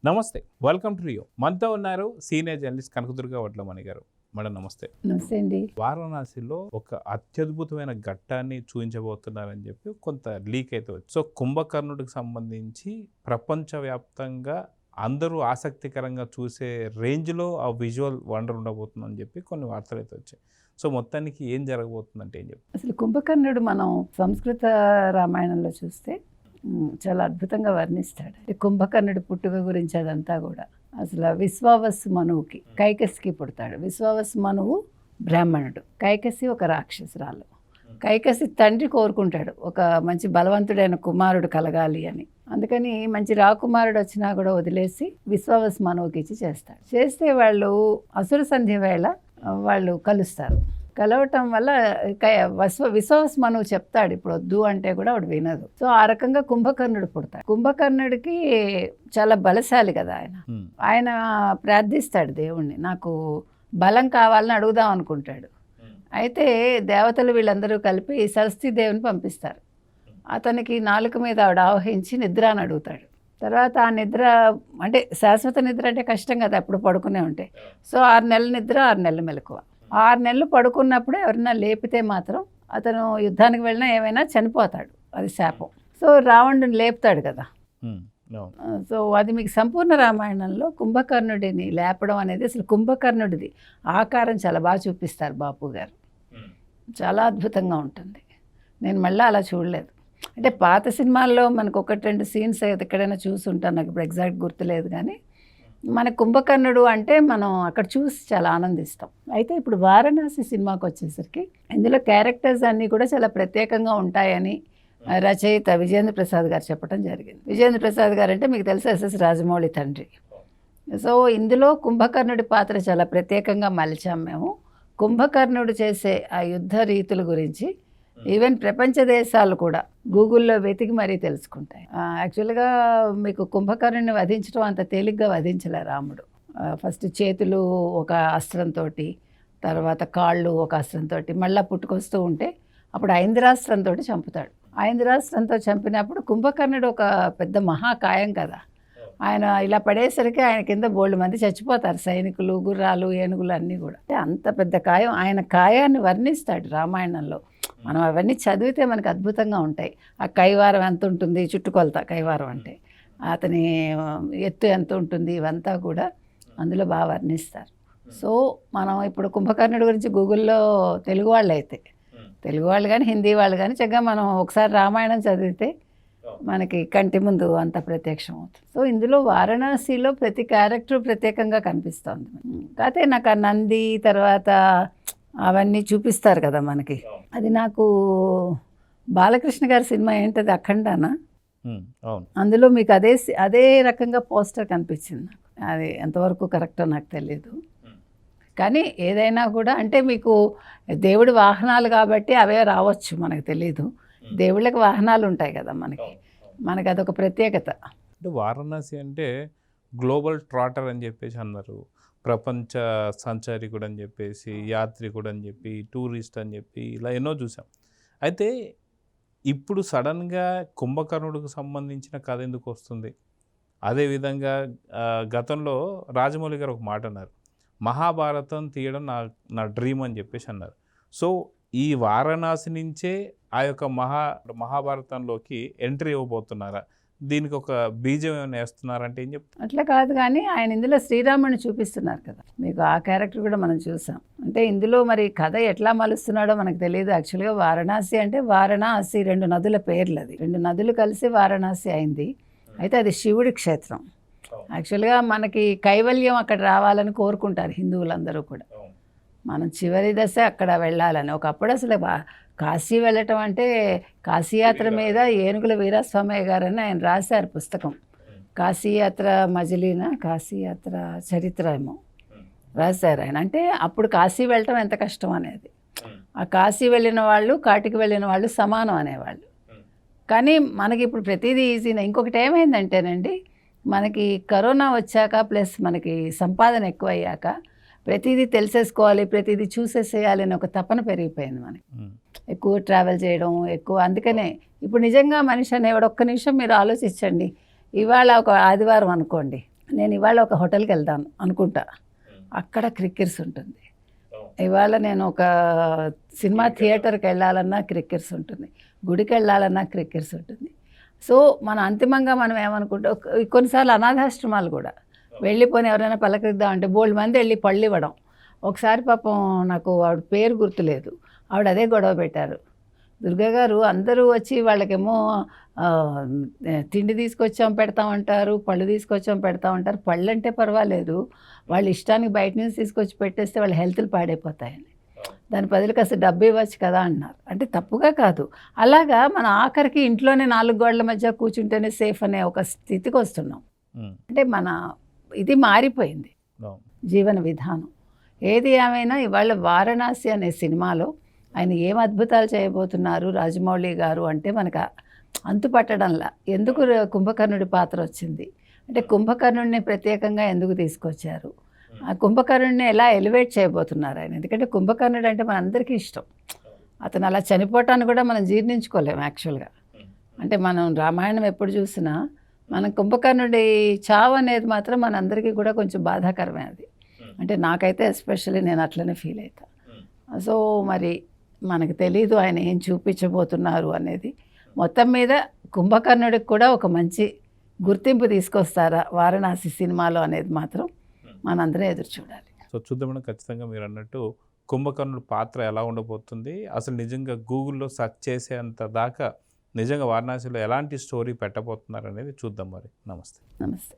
నమస్తే, welcome to Rio. మనతో ఉన్నారు సీనియర్ జర్నలిస్ట్ కనకదుర్గ వడ్లమణి గారు. మేడం నమస్తే. నమస్తే అండి. వారణాసిలో ఒక అత్యద్భుతమైన ఘట్టాన్ని చూపించబోతున్నారని చెప్పి కొంత లీక్ అయితే వచ్చి, సో కుంభకర్ణుడికి సంబంధించి ప్రపంచవ్యాప్తంగా అందరూ ఆసక్తికరంగా చూసే రేంజ్లో ఆ విజువల్ వండర్ ఉండబోతుందని చెప్పి కొన్ని వార్తలు అయితే వచ్చాయి. సో మొత్తానికి ఏం జరగబోతుందంటే ఏం చెప్పి అసలు కుంభకర్ణుడు మనం సంస్కృత రామాయణంలో చూస్తే చాలా అద్భుతంగా వర్ణిస్తాడు. కుంభకర్ణుడి పుట్టుక గురించి అదంతా కూడా అసలు విశ్వావసు మనువుకి కైకసికి పుడతాడు. విశ్వావసు మనువు బ్రాహ్మణుడు, కైకసి ఒక రాక్షసురాలు. కైకసి తండ్రి కోరుకుంటాడు ఒక మంచి బలవంతుడైన కుమారుడు కలగాలి అని. అందుకని మంచి రాకుమారుడు వచ్చినా కూడా వదిలేసి విశ్వావసు మనువుకి ఇచ్చి చేస్తాడు. చేస్తే వాళ్ళు అసుర సంధ్య వేళ వాళ్ళు కలుస్తారు. కలవటం వల్ల విశ్వావసు మనువు చెప్తాడు ఇప్పుడు వద్దు అంటే కూడా వాడు వినదు. సో ఆ రకంగా కుంభకర్ణుడు పుడతాడు. కుంభకర్ణుడికి చాలా బలశాలి కదా ఆయన ప్రార్థిస్తాడు దేవుణ్ణి, నాకు బలం కావాలని అడుగుదాం అనుకుంటాడు. అయితే దేవతలు వీళ్ళందరూ కలిపి సరస్వతీ దేవుని పంపిస్తారు. అతనికి నాలుక మీద ఆవిడ ఆవహించి నిద్ర అని అడుగుతాడు. తర్వాత ఆ నిద్ర అంటే శాశ్వత నిద్ర అంటే కష్టం కదా, అప్పుడు పడుకునే ఉంటాయి. సో 6 నెలల నిద్ర, 6 నెలల మెలకువ. 6 నెలలు పడుకున్నప్పుడు ఎవరైనా లేపితే మాత్రం అతను యుద్ధానికి వెళ్ళినా ఏమైనా చనిపోతాడు, అది శాపం. సో రావణుడిని లేపుతాడు కదా. సో అది మీకు సంపూర్ణ రామాయణంలో కుంభకర్ణుడిని లేపడం అనేది అసలు కుంభకర్ణుడిది ఆకారం చాలా బాగా చూపిస్తారు బాపు గారు. చాలా అద్భుతంగా ఉంటుంది. నేను మళ్ళీ అలా చూడలేదు. అంటే పాత సినిమాల్లో మనకు 1-2 సీన్స్ ఎక్కడైనా చూసుంటాను, నాకు ఇప్పుడు ఎగ్జాక్ట్ గుర్తులేదు. కానీ మన కుంభకర్ణుడు అంటే మనం అక్కడ చూసి చాలా ఆనందిస్తాం. అయితే ఇప్పుడు వారణాసి సినిమాకి వచ్చేసరికి ఇందులో క్యారెక్టర్స్ అన్నీ కూడా చాలా ప్రత్యేకంగా ఉంటాయని రచయిత విజేంద్ర ప్రసాద్ గారు చెప్పడం జరిగింది. విజేంద్ర ప్రసాద్ గారు అంటే మీకు తెలుసు ఎస్ఎస్ రాజమౌళి తండ్రి. సో ఇందులో కుంభకర్ణుడి పాత్ర చాలా ప్రత్యేకంగా మలిచాం మేము. కుంభకర్ణుడు చేసే ఆ యుద్ధ రీతుల గురించి ఈవెన్ ప్రపంచ దేశాలు కూడా గూగుల్లో వెతికి మరీ తెలుసుకుంటాయి. యాక్చువల్గా మీకు కుంభకర్ణుని వధించడం అంత తేలిగ్గా వధించలే రాముడు. ఫస్ట్ చేతులు ఒక అస్త్రంతో, తర్వాత కాళ్ళు ఒక అస్త్రంతో, మళ్ళీ పుట్టుకొస్తూ ఉంటే అప్పుడు ఐంద్రాస్త్రంతో చంపుతాడు. ఐంద్రాస్త్రంతో చంపినప్పుడు కుంభకర్ణుడు ఒక పెద్ద మహాకాయం కదా, ఆయన ఇలా పడేసరికి ఆయన కింద బోల్డ్ మంది చచ్చిపోతారు, సైనికులు, గుర్రాలు, ఏనుగులు అన్నీ కూడా. అంటే అంత పెద్ద కాయం, ఆయన కాయాన్ని వర్ణిస్తాడు రామాయణంలో. మనం అవన్నీ చదివితే మనకు అద్భుతంగా ఉంటాయి. ఆ కైవారం ఎంత ఉంటుంది, చుట్టుకొలత కైవారం అంటే అతని ఎత్తు ఎంత ఉంటుంది, ఇవంతా కూడా అందులో బాగా వర్ణిస్తారు. సో మనం ఇప్పుడు కుంభకర్ణుడి గురించి గూగుల్లో తెలుగు వాళ్ళు అయితే, తెలుగు వాళ్ళు కానీ హిందీ వాళ్ళు కానీ చక్కగా మనం ఒకసారి రామాయణం చదివితే మనకి కంటి ముందు అంత ప్రత్యక్షం అవుతుంది. సో ఇందులో వారణాసిలో ప్రతి క్యారెక్టర్ ప్రత్యేకంగా కనిపిస్తుంది. కాకపోతే నాకు ఆ నంది తర్వాత అవన్నీ చూపిస్తారు కదా మనకి, అది నాకు బాలకృష్ణ గారి సినిమా ఏంటది అఖండానా, అందులో మీకు అదే రకంగా పోస్టర్ కనిపించింది నాకు. అది ఎంతవరకు కరెక్టో నాకు తెలియదు. కానీ ఏదైనా కూడా అంటే మీకు దేవుడి వాహనాలు కాబట్టి అవే రావచ్చు, మనకు తెలీదు. దేవుళ్ళకి వాహనాలు ఉంటాయి కదా మనకి అదొక ప్రత్యేకత. అంటే వారణాసి అంటే గ్లోబల్ ట్రాటర్ అని చెప్పేసి అన్నారు, ప్రపంచ సంచారికుడు అని చెప్పేసి, యాత్రికుడు అని చెప్పి, టూరిస్ట్ అని చెప్పి, ఇలా ఎన్నో చూసాం. అయితే ఇప్పుడు సడన్గా కుంభకర్ణుడికి సంబంధించిన కథ ఎందుకు వస్తుంది? అదేవిధంగా గతంలో రాజమౌళి గారు ఒక మాట అన్నారు, మహాభారతం తీయడం నా డ్రీమ్ అని చెప్పేసి అన్నారు. సో ఈ వారణాసి నుంచే ఆ యొక్క మహాభారతంలోకి ఎంట్రీ ఇవ్వబోతున్నారా? దీనికి ఒక బీజం ఏమైనా వేస్తున్నారంటే ఏం చెప్తారు? అట్లా కాదు, కానీ ఆయన ఇందులో శ్రీరాముని చూపిస్తున్నారు కదా, మీకు ఆ క్యారెక్టర్ కూడా మనం చూసాం. అంటే ఇందులో మరి కథ ఎట్లా మలుస్తున్నాడో మనకు తెలియదు. యాక్చువల్గా వారణాసి అంటే వారణాసి 2 నదుల పేర్లు, అది 2 నదులు కలిసి వారణాసి అయింది. అయితే అది శివుడి క్షేత్రం. యాక్చువల్గా మనకి కైవల్యం అక్కడ రావాలని కోరుకుంటారు హిందువులందరూ కూడా. మనం చివరి దశ అక్కడ వెళ్ళాలని. ఒకప్పుడు అసలు కాశీ వెళ్ళటం అంటే కాశీయాత్ర మీద ఏనుగుల వీరాస్వామయ్య గారని ఆయన రాశారు పుస్తకం, కాశీయాత్ర మజిలీన కాశీయాత్ర చరిత్ర ఏమో రాశారు ఆయన. అంటే అప్పుడు కాశీ వెళ్ళటం ఎంత కష్టం అనేది, ఆ కాశీ వెళ్ళిన వాళ్ళు కాటికి వెళ్ళిన వాళ్ళు సమానం అనేవాళ్ళు. కానీ మనకి ఇప్పుడు ప్రతిదీ ఈజీనే. ఇంకొకటి ఏమైందంటేనండి, మనకి కరోనా వచ్చాక ప్లస్ మనకి సంపాదన ఎక్కువ అయ్యాక ప్రతిదీ తెలిసేసుకోవాలి, ప్రతిదీ చూసేసేయాలి అని ఒక తపన పెరిగిపోయింది మనకి. ఎక్కువ ట్రావెల్ చేయడం ఎక్కువ. అందుకనే ఇప్పుడు నిజంగా మనిషి అనేవాడు ఒక్క నిమిషం మీరు ఆలోచించండి, ఇవాళ ఒక ఆదివారం అనుకోండి, నేను ఇవాళ ఒక హోటల్కి వెళ్తాను అనుకుంటా, అక్కడ క్రికెట్స్ ఉంటుంది. ఇవాళ నేను ఒక సినిమా థియేటర్కి వెళ్ళాలన్నా క్రికెట్స్ ఉంటుంది, గుడికి వెళ్ళాలన్నా క్రికెట్స్ ఉంటుంది. సో మన అంతిమంగా మనం ఏమనుకుంటాం, కొన్నిసార్లు అనాథాశ్రమాలు కూడా వెళ్ళిపోయి ఎవరైనా పలకరిద్దాం అంటే బోల్డ్ మంది వెళ్ళి పళ్ళు ఇవ్వడం. ఒకసారి పాపం నాకు ఆవిడ పేరు గుర్తులేదు, ఆవిడ అదే గొడవ పెట్టారు. దుర్గా గారు అందరూ వచ్చి వాళ్ళకేమో తిండి తీసుకొచ్చాం పెడతామంటారు, పళ్ళు తీసుకొచ్చాం పెడతామంటారు. పళ్ళు అంటే పర్వాలేదు, వాళ్ళ ఇష్టానికి బయట నుంచి తీసుకొచ్చి పెట్టేస్తే వాళ్ళ హెల్త్లు పాడైపోతాయని, దాని బదులు కాస్త డబ్బు ఇవ్వచ్చు కదా అన్నారు. అంటే తప్పుగా కాదు, అలాగా మన ఆఖరికి ఇంట్లోనే 4 గోడల మధ్య కూర్చుంటేనే సేఫ్ అనే ఒక స్థితికి వస్తున్నాం. అంటే మన ఇది మారిపోయింది జీవన విధానం. ఏది ఏమైనా ఇవాళ వారణాసి అనే సినిమాలో ఆయన ఏం అద్భుతాలు చేయబోతున్నారు రాజమౌళి గారు అంటే మనకు అంతుపట్టడంలా. ఎందుకు కుంభకర్ణుడి పాత్ర వచ్చింది అంటే కుంభకర్ణుడిని ప్రత్యేకంగా ఎందుకు తీసుకొచ్చారు, ఆ కుంభకర్ణుడిని ఎలా ఎలివేట్ చేయబోతున్నారు ఆయన. ఎందుకంటే కుంభకర్ణుడు అంటే మనందరికీ ఇష్టం, అతను అలా చనిపోవటాన్ని కూడా మనం జీర్ణించుకోలేము యాక్చువల్గా. అంటే మనం రామాయణం ఎప్పుడు చూసినా మన కుంభకర్ణుడి చావు అనేది మాత్రం మనందరికీ కూడా కొంచెం బాధాకరమైనది. అంటే నాకైతే ఎస్పెషల్లీ నేను అట్లనే ఫీల్ అవుతా. సో మరి మనకు తెలీదు ఆయన ఏం చూపించబోతున్నారు అనేది. మొత్తం మీద కుంభకర్ణుడికి కూడా ఒక మంచి గుర్తింపు తీసుకొస్తారా వారణాసి సినిమాలో అనేది మాత్రం మనందరం ఎదురు చూడాలి. సో చూద్దామని ఖచ్చితంగా మీరు అన్నట్టు కుంభకర్ణుడి పాత్ర ఎలా ఉండబోతుంది, అసలు నిజంగా గూగుల్లో సెర్చ్ చేసేంత దాకా నిజంగా వారణాసిలో ఎలాంటి స్టోరీ పెట్టబోతున్నారు అనేది చూద్దాం. మరి నమస్తే. నమస్తే.